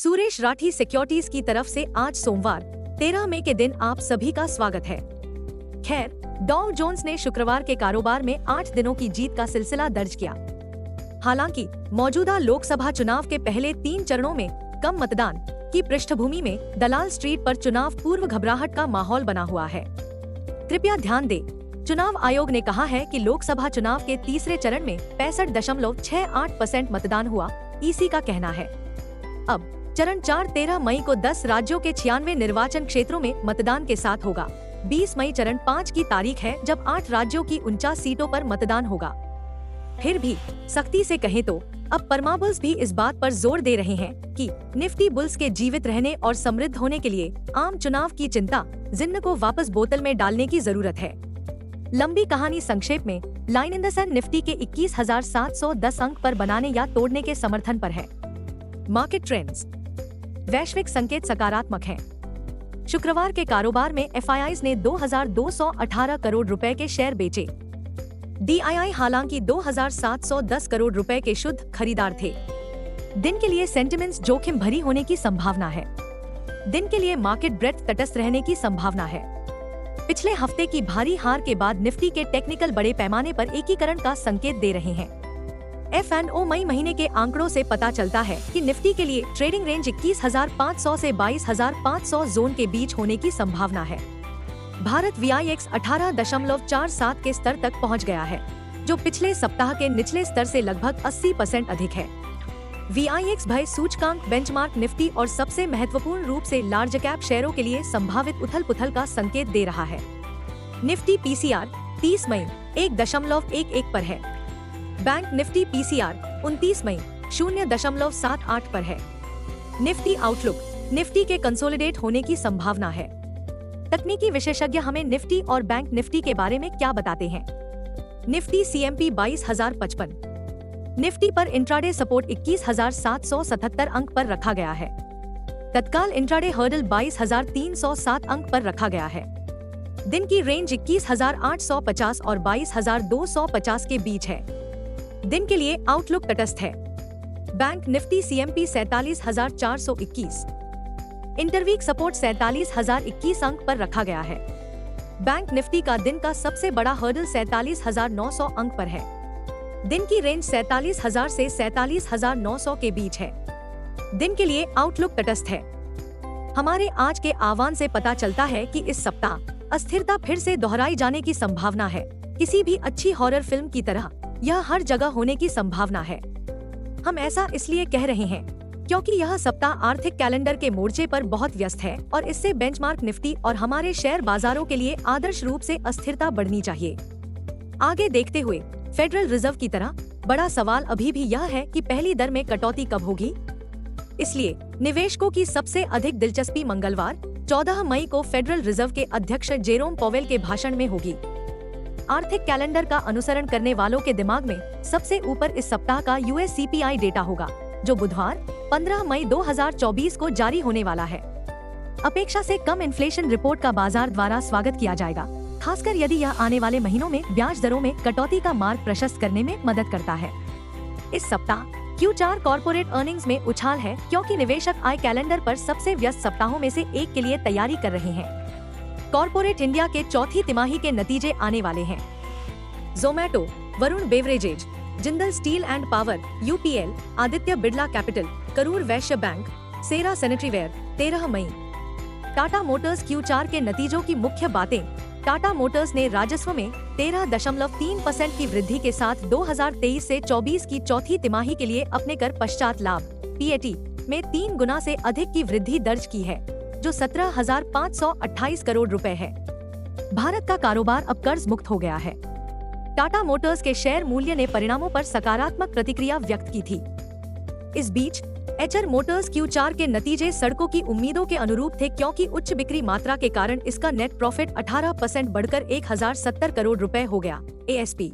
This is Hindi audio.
सुरेश राठी सिक्योरिटीज की तरफ से आज सोमवार 13 मई के दिन आप सभी का स्वागत है। खैर, डाउ जोन्स ने शुक्रवार के कारोबार में 8 दिनों की जीत का सिलसिला दर्ज किया। हालांकि मौजूदा लोकसभा चुनाव के पहले 3 चरणों में कम मतदान की पृष्ठभूमि में दलाल स्ट्रीट पर चुनाव पूर्व घबराहट का माहौल बना हुआ है। कृपया ध्यान दें, चुनाव आयोग ने कहा है कि लोकसभा चुनाव के तीसरे चरण में 65.68% मतदान हुआ। ईसी का कहना है अब चरण 4 13 मई को 10 राज्यों के 96 निर्वाचन क्षेत्रों में मतदान के साथ होगा। 20 मई चरण 5 की तारीख है जब 8 राज्यों की 49 सीटों पर मतदान होगा। फिर भी सख्ती से कहें तो अब परमाबुल्स भी इस बात पर जोर दे रहे हैं कि निफ्टी बुल्स के जीवित रहने और समृद्ध होने के लिए आम चुनाव की चिंता जिन्न को वापस बोतल में डालने की जरूरत है। लंबी कहानी संक्षेप में, line in the sand Nifty के 21,710 अंक पर बनाने या तोड़ने के समर्थन पर है। मार्केट ट्रेंड्स, वैश्विक संकेत सकारात्मक हैं। शुक्रवार के कारोबार में एफआईआईज ने 2,218 करोड़ रुपए के शेयर बेचे। डीआईआई हालांकि 2,710 करोड़ रुपए के शुद्ध खरीदार थे। दिन के लिए सेंटिमेंट्स जोखिम भरी होने की संभावना है। दिन के लिए मार्केट ब्रेथ तटस्थ रहने की संभावना है। पिछले हफ्ते की भारी हार के बाद निफ्टी के टेक्निकल बड़े पैमाने पर एकीकरण का संकेत दे रहे हैं। F&O मई महीने के आंकड़ों से पता चलता है कि निफ्टी के लिए ट्रेडिंग रेंज 21,500 से 22,500 जोन के बीच होने की संभावना है। भारत VIX 18.47 के स्तर तक पहुंच गया है, जो पिछले सप्ताह के निचले स्तर से लगभग 80% अधिक है। VIX भय सूचकांक बेंचमार्क निफ्टी और सबसे महत्वपूर्ण रूप से लार्ज कैप शेयरों के लिए संभावित उथल-पुथल का संकेत दे रहा है। निफ्टी PCR 30 मई 1.11 पर है। बैंक निफ्टी PCR 29 मई 0.78 पर है। निफ्टी आउटलुक, निफ्टी के कंसोलिडेट होने की संभावना है। तकनीकी विशेषज्ञ हमें निफ्टी और बैंक निफ्टी के बारे में क्या बताते हैं। निफ्टी CMP 22,055, निफ्टी पर इंट्राडे सपोर्ट 21,777 अंक पर रखा गया है। तत्काल इंट्राडे हर्डल 22,307 अंक पर रखा गया है। दिन की रेंज 21,850 और 22,250 के बीच है। दिन के लिए आउटलुक तटस्थ है। बैंक निफ्टी CMP 47,421, इंटरवीक सपोर्ट 47,021 अंक पर रखा गया है। बैंक निफ्टी का दिन का सबसे बड़ा हर्डल 47,900 अंक पर है। दिन की रेंज 47,000 से 47,900 के बीच है। दिन के लिए आउटलुक तटस्थ है। हमारे आज के आह्वान से पता चलता है कि इस सप्ताह अस्थिरता फिर से दोहराई जाने की संभावना है। किसी भी अच्छी हॉरर फिल्म की तरह यह हर जगह होने की संभावना है। हम ऐसा इसलिए कह रहे हैं क्योंकि यह सप्ताह आर्थिक कैलेंडर के मोर्चे पर बहुत व्यस्त है और इससे बेंचमार्क निफ्टी और हमारे शेयर बाजारों के लिए आदर्श रूप से अस्थिरता बढ़नी चाहिए। आगे देखते हुए फेडरल रिजर्व की तरह बड़ा सवाल अभी भी यह है कि पहली दर में कटौती कब होगी। इसलिए निवेशकों की सबसे अधिक दिलचस्पी मंगलवार 14 मई को फेडरल रिजर्व के अध्यक्ष जेरोम पॉवेल के भाषण में होगी। आर्थिक कैलेंडर का अनुसरण करने वालों के दिमाग में सबसे ऊपर इस सप्ताह का US CPI डेटा होगा, जो बुधवार 15 मई 2024 को जारी होने वाला है। अपेक्षा से कम इन्फ्लेशन रिपोर्ट का बाजार द्वारा स्वागत किया जाएगा, खासकर यदि यह आने वाले महीनों में ब्याज दरों में कटौती का मार्ग प्रशस्त करने में मदद करता है। इस सप्ताह Q4 कॉर्पोरेट अर्निंग्स में उछाल है क्योंकि निवेशक आय कैलेंडर पर सबसे व्यस्त सप्ताहों में से एक के लिए तैयारी कर रहे हैं। कॉर्पोरेट इंडिया के चौथी तिमाही के नतीजे आने वाले हैं। Zomato, Varun beverages, Jindal steel and power, UPL, Aditya Birla capital, Karur Vysya bank, Sera sanitaryware 13 May. Tata Motors Q4 के नतीजों की मुख्य बातें। टाटा मोटर्स ने राजस्व में 13.3% की वृद्धि के साथ 2023 से 24 की चौथी तिमाही के लिए अपने कर पश्चात लाभ PAT में 3 गुना से अधिक की वृद्धि दर्ज की है, जो 17,528 करोड़ रुपए है। भारत का कारोबार अब कर्ज मुक्त हो गया है। टाटा मोटर्स के शेयर मूल्य ने परिणामों पर सकारात्मक प्रतिक्रिया व्यक्त की थी। इस बीच HR मोटर्स Q4 के नतीजे सड़कों की उम्मीदों के अनुरूप थे क्योंकि उच्च बिक्री मात्रा के कारण इसका नेट प्रॉफिट 18% बढ़कर 1,070 करोड़ रुपए हो गया। ASP